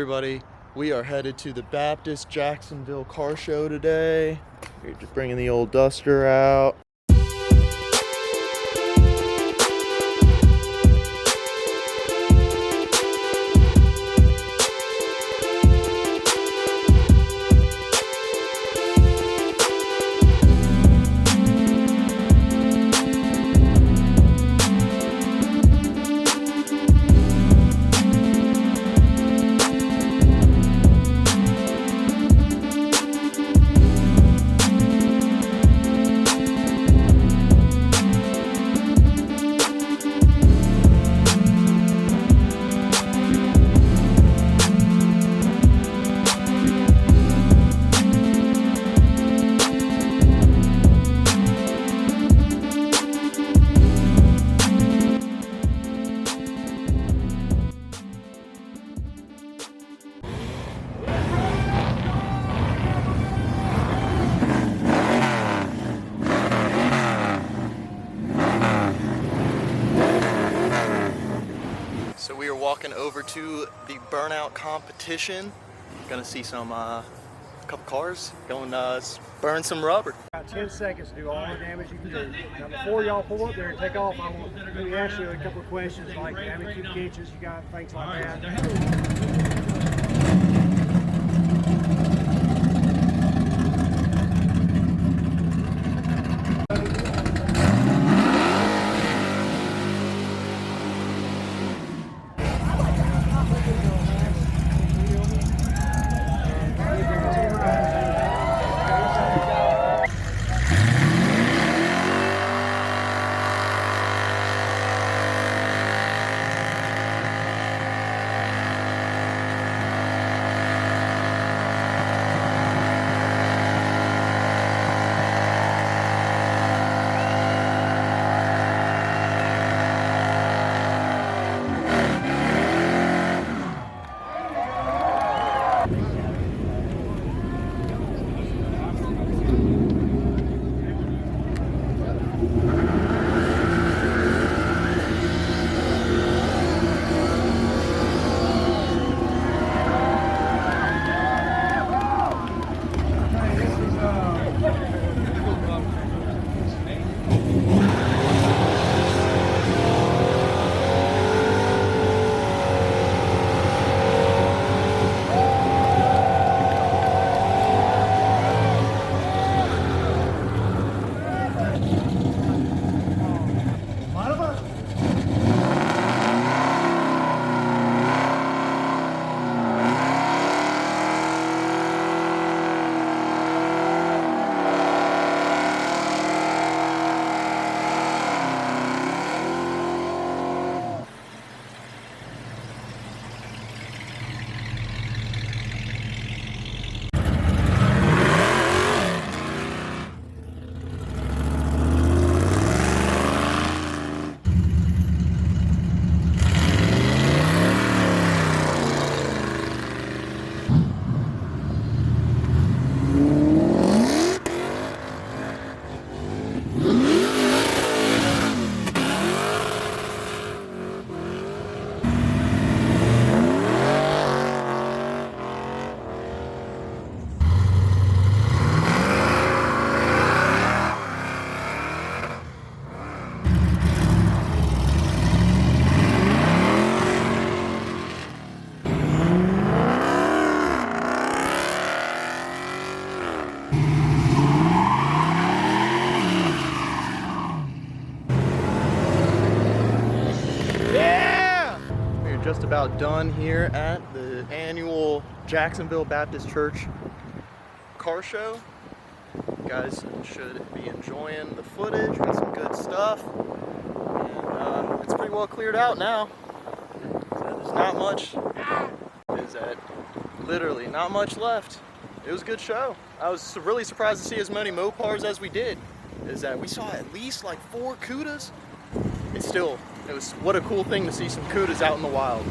everybody, we are headed to the Baptist Jacksonville car show today. We're just bringing the old Duster out. So we are walking over to the Burnout competition. Gonna see some couple cars going burn some rubber. About 10 seconds to do all the damage you can do. Now before y'all pull up there and take off, I want to ask you a couple of questions like how many cubic inches you got, things like that. Just about done here at the annual Jacksonville Baptist Church car show. You guys should be enjoying the footage. Got some good stuff. And it's pretty well cleared out now. So there's not much. Is that literally not much left. It was a good show. I was really surprised to see as many Mopars as we did. Is that we saw at least like 4 Cudas. It was what a cool thing to see some Cudas out in the wild.